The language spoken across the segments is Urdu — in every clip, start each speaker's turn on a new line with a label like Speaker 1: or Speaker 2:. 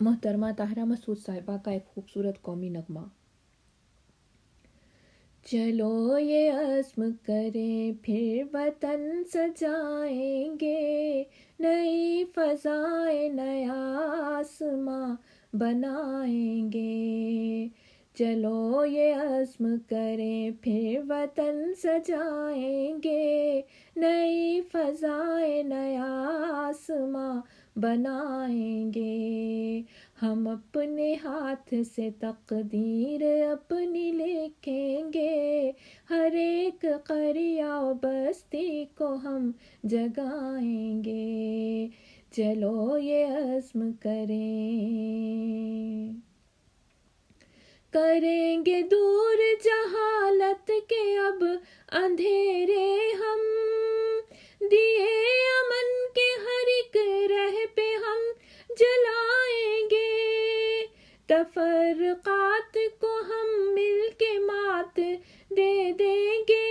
Speaker 1: محترمہ طاہرہ مسعود صاحبہ کا ایک خوبصورت قومی نغمہ۔ چلو یہ عزم کریں پھر وطن سجائیں گے، نئی فضائیں نیا آسماں بنائیں گے۔ چلو یہ عزم کریں پھر وطن سجائیں گے، نئی فضائیں نیا آسماں بنائیں گے۔ ہم اپنے ہاتھ سے تقدیر اپنی لکھیں گے، ہر ایک قریہ و بستی کو ہم جگائیں گے۔ چلو یہ عزم کریں گے دور جہالت کے اب اندھیرے ہم، دیے امن کے ہر ایک رہ پہ ہم جلائیں گے۔ تفرقات کو ہم مل کے مات دے دیں گے،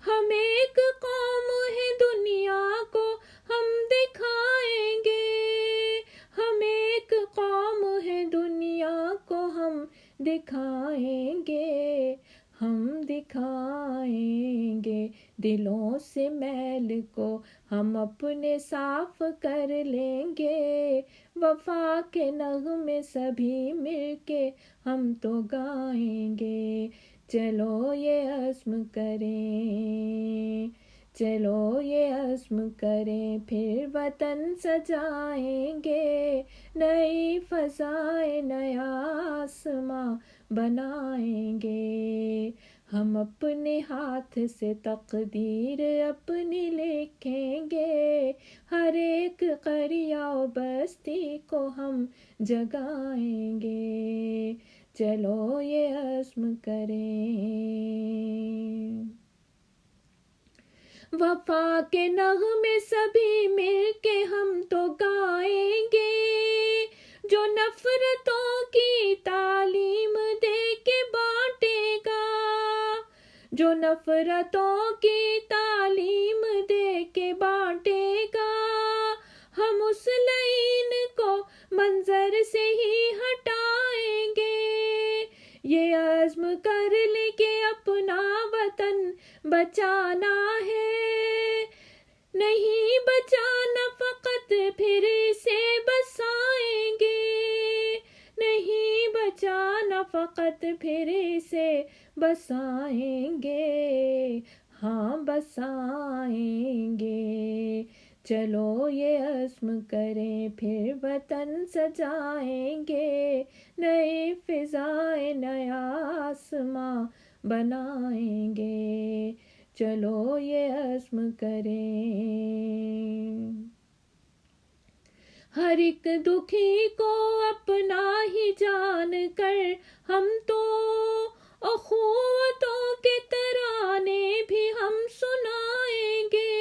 Speaker 1: ہم ایک قوم ہے دنیا کو ہم دکھائیں گے۔ ہم ایک قوم ہے دنیا کو ہم دکھائیں گے، ہم دکھائیں گے۔ دلوں سے میل کو ہم اپنے صاف کر لیں گے، وفا کے نغمے سبھی مل کے ہم تو گائیں گے۔ چلو یہ عزم کریں پھر وطن سجائیں گے، نئی فضائیں نیا آسماں بنائیں گے۔ ہم اپنے ہاتھ سے تقدیر اپنی لکھیں گے، ہر ایک قریہ و بستی کو ہم جگائیں گے۔ چلو یہ عزم وفا کے نغمے سبھی مل کے ہم تو گائیں گے، جو نفرتوں کی تعلیم دے کے بانٹے گا، جو نفرتوں کی تعلیم دے کے بانٹے گا، ہم اس لعین کو منظر سے ہی ہٹائیں گے۔ یہ عزم کر لے کہ اپنا وطن بچانا ہے، نہیں بچانا فقط پھر اسے بسائیں گے، نہیں بچانا فقط پھر اسے بسائیں گے، ہاں بسائیں گے۔ چلو یہ عزم کریں پھر وطن سجائیں گے، نئی فضائیں نیا آسماں بنائیں گے۔ چلو یہ عزم کریں، ہر ایک دکھی کو اپنا ہی جان کر ہم تو اخوتوں کے ترانے بھی ہم سنائیں گے۔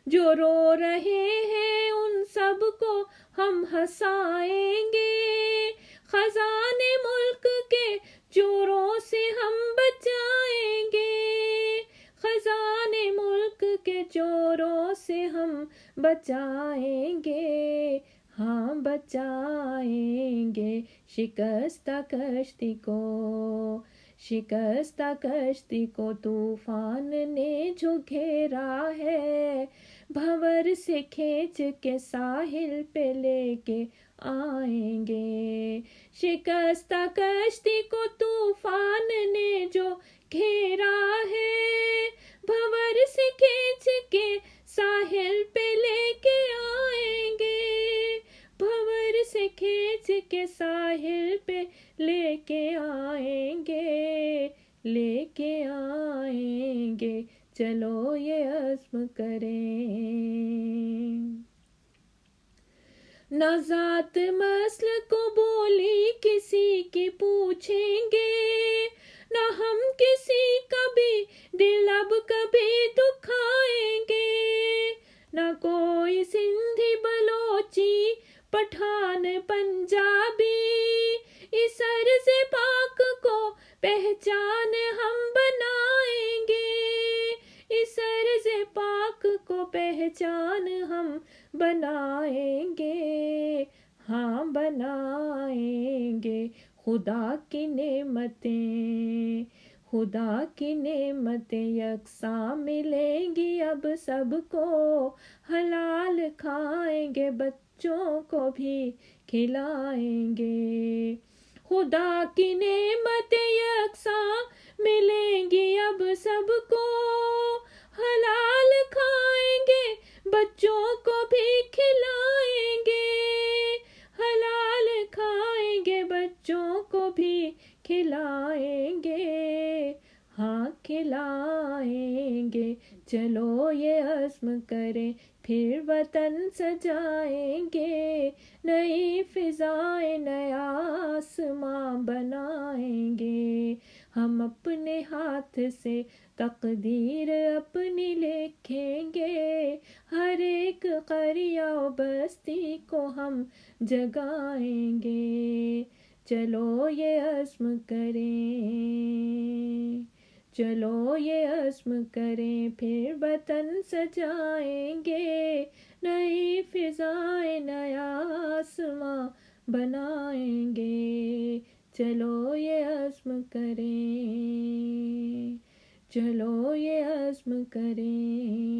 Speaker 1: جو رو رہے ہیں ان سب کو ہم ہنسائیں گے، خزانے ملک کے چوروں سے ہم بچائیں گے، خزانے ملک کے چوروں سے ہم بچائیں گے، ہاں بچائیں گے۔ شکستہ کشتی کو طوفان نے جو گھیرا ہے، بھنور سے کھینچ کے ساحل پہ لے کے آئیں گے۔ شکستہ کشتی کو طوفان نے جو گھیرا ہے، بھنور سے کھینچ کے ساحل پہ لے کے آئیں گے، بھنور سے کھینچ کے ساحل پہ لے کے آئیں گے، لے کے آئیں گے۔ چلو یہ عزم کریں، نہ ذات مسل کو بولی کسی کی پوچھیں گے، نہ ہم کسی کا بھی دل اب کبھی دکھائیں گے، نہ کوئی سندھی بلوچی پٹھان پنجابی، اس عرض پاک کو پہچان ہم بنائیں گے، اس عرض پاک کو پہچان ہم بنائیں گے، ہاں بنائیں گے. خدا کی نعمتیں، خدا کی نعمتیں یکساں ملیں گی اب سب کو. حلال کھائیں گے، بچوں کو بھی کھلائیں گے. خدا کی نعمتیں یکساں ملیں گی اب سب کو. حلال کھائیں گے، بچوں کو بھی کھلائیں گے. حلال کھائیں گے، بچوں کو بھی کھلائیں گے. ہاں کھلائیں گے. چلو یہ عزم کریں، پھر وطن سجائیں گے. نئی فضائیں، نیا آسماں بنائیں گے. ہم اپنے ہاتھ سے تقدیر اپنی لکھیں گے. ہر ایک قریہ و بستی کو ہم جگائیں گے. چلو یہ عزم کریں، چلو یہ عزم کریں، پھر وطن سجائیں گے. نئی فضائیں، نیا آسماں بنائیں گے. چلو یہ عزم کریں، چلو یہ عزم کریں.